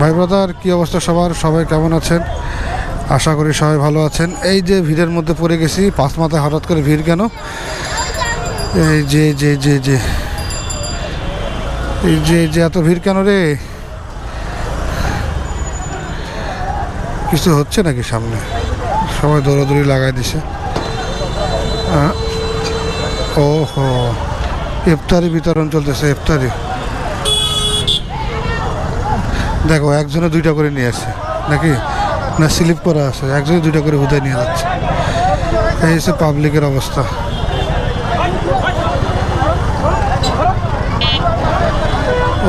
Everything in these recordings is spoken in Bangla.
ভাই ব্রাদার, কি অবস্থা সবার? সবাই কেমন আছেন? আশা করি সবাই ভালো আছেন। এই যে ভিড়ের মধ্যে পড়ে গেছি, পাঁচ মাথায় হঠাৎ করে ভিড় কেন? এই যে যে যে যে এই যে যে এত ভিড় কেন রে? কিছু হচ্ছে নাকি সামনে? সবাই দৌড়াদৌড়ি লাগাই দিছে। ওহো, ইফতারি বিতরণ চলতেছে। ইফতারি দেখো, একজনে দুইটা করে নিয়ে আসছে নাকি, না স্লিপ করা আছে, একজনে দুইটা করে হুদায় নিয়ে যাচ্ছে। এই হচ্ছে পাবলিকের অবস্থা।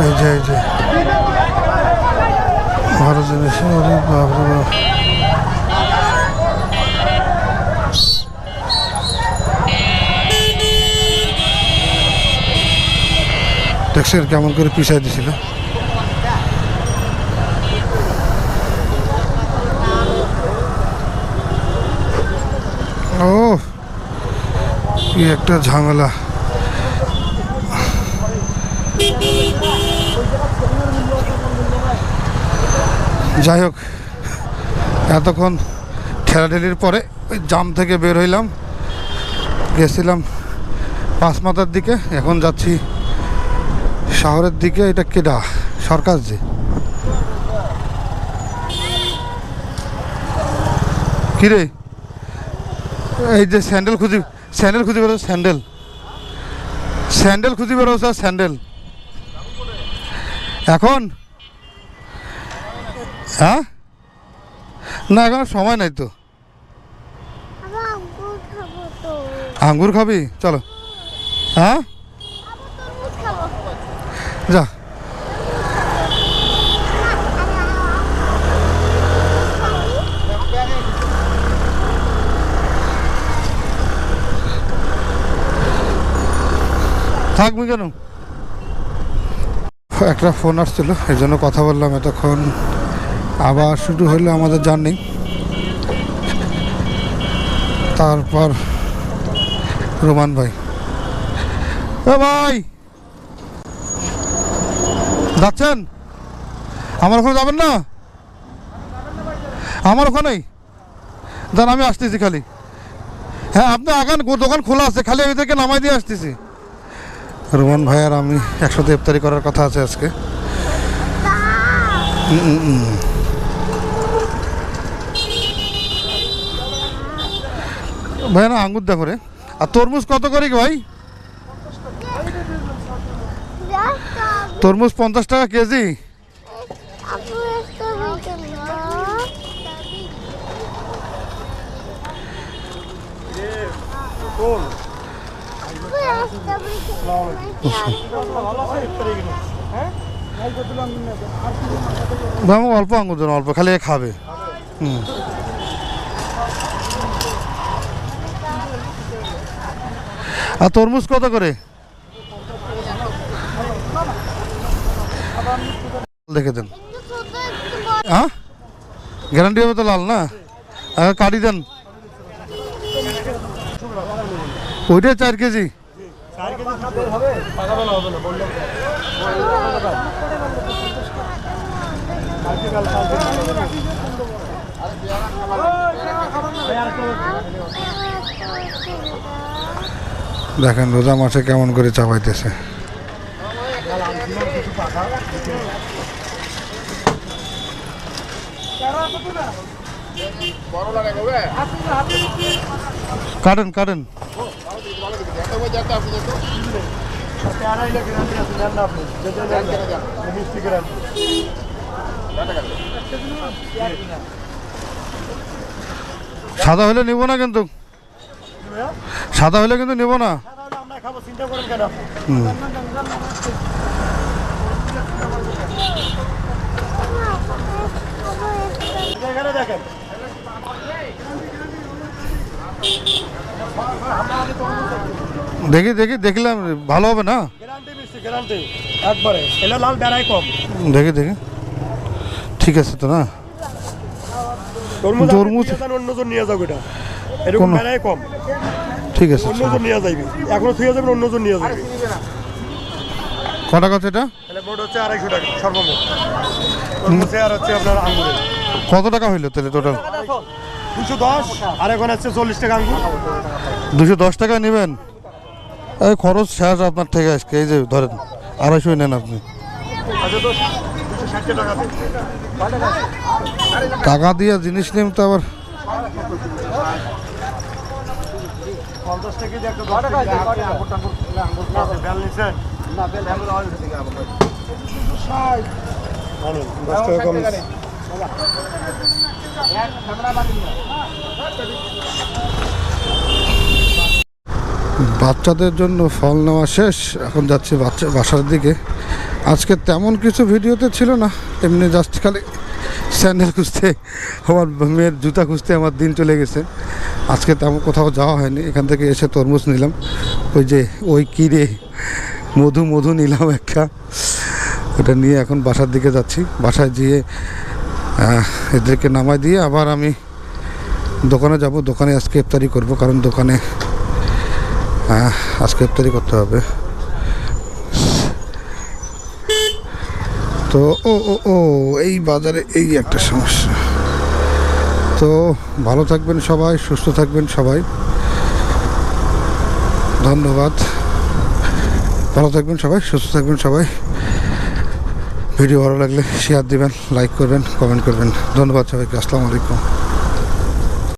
এই যে এই যে ভালো জিনিস। দেখছেন কেমন করে পিছাই দিছিল? ও কি একটা ঝামেলা। যাই হোক, এতক্ষণ ঠেলাঠেলির পরে ওই জাম থেকে বের হইলাম, গেছিলাম পাঁচ মাথার দিকে, এখন যাচ্ছি শহরের দিকে। এটা কেডা? সরকার যে কিরে, এই যে স্যান্ডেল খুঁজি বেরো, স্যান্ডেল খুঁজি বেরো স্যার, স্যান্ডেল এখন? হ্যাঁ, না এখন সময় নাই তো। আঙ্গুর খাবি? চলো। হ্যাঁ যা। থাকবি কেন? একটা ফোন আসছিল, এই জন্য কথা বললাম এতক্ষণ। আবার শুরু হলো আমাদের জার্নি। তারপর রোমান ভাই, ও ভাই যাচ্ছেন? আমার ওখানে যাবেন না? আমার ওখানেই দাঁড়ান, আমি আসতেছি খালি। হ্যাঁ, আপনি আগান, দোকান খোলা আছে, খালি আমি থেকে নামাই দিয়ে আসতেছি। রোমান ভাই আর আমি একসাথে ইফতারি করার কথা আছে আজকে। ভাই না আঙ্গুর দেখো রে। আর তরমুজ কত করে কি ভাই? তরমুজ 50 টাকা কেজি। অল্প আঙ্গুর দেন, অল্প, খালি খাবে। আর তরমুজ কত করে? দেখে দেন। হ্যাঁ, গ্যারান্টি হবে তো লাল না? কাটি দেন ওইটা 4 কেজি। দেখেন রোজা মাসে কেমন করে চাপাইতেছে। কাটেন কাটেন। সাদা হলে নিব না, কিন্তু সাদা হলে কিন্তু নিব না। দেখি দেখি দেখলাম ভালো হবে না। দেখি দেখি ঠিক আছে তো না? তরমুজ অন্যজন নিয়ে যাবো, এটা এরকম বেড়াই কম। ঠিক আছে, অন্যজন নিয়ে যাইবি, এখনো তুই যাবেন, অন্যজন নিয়ে যাবি। কটা গাছ এটা? তাহলে মোট হচ্ছে 250 টাকা সর্বমোট। তরমুজে আর হচ্ছে আপনার আঙ্গুরে কত টাকা হইলো তাহলে টোটাল? 210 আর এখন হচ্ছে 40 টাকা আঙ্গুর। 210 টাকা নেবেন? এই খরচ শেষ আপনার থেকে আজকে। এই যে ধরেন 250 নেন আপনি। আচ্ছা তো 260 টাকা দিন। টাকা দিয়ে জিনিস নেন তো আবার। 50 টাকা দিয়ে একটা 10 টাকা আঙ্গুর বেল নিছেন? না বেল আঙ্গুর অল থেকে আবার 260 আনুন 10 টাকা কম। বাচ্চাদের জন্য ফল নেওয়া শেষ, এখন যাচ্ছি বাসার দিকে। আজকে তেমন কিছু ভিডিওতে ছিল না, এমনি জাস্ট খালি স্যান্ডেল খুঁজতে, আমার মেয়ের জুতা খুঁজতে আমার দিন চলে গেছে। আজকে তেমন কোথাও যাওয়া হয়নি। এখান থেকে এসে তরমুজ নিলাম, ওই যে ওই কিরে মধু নিলাম একটা, ওটা নিয়ে এখন বাসার দিকে যাচ্ছি। বাসায় গিয়ে এদেরকে নামাই দিয়ে আবার আমি দোকানে যাব। দোকানে আজকে ইফতারি করব, কারণ দোকানে আজকে ইফতারি করতে হবে। তো ও এই বাজারে এই একটা সমস্যা। তো ভালো থাকবেন সবাই, সুস্থ থাকবেন সবাই, ধন্যবাদ। ভালো থাকবেন সবাই, সুস্থ থাকবেন সবাই। ভিডিও ভালো লাগলে শেয়ার দিবেন, লাইক করবেন, কমেন্ট করবেন। ধন্যবাদ সবাইকে। আসসালামু আলাইকুম।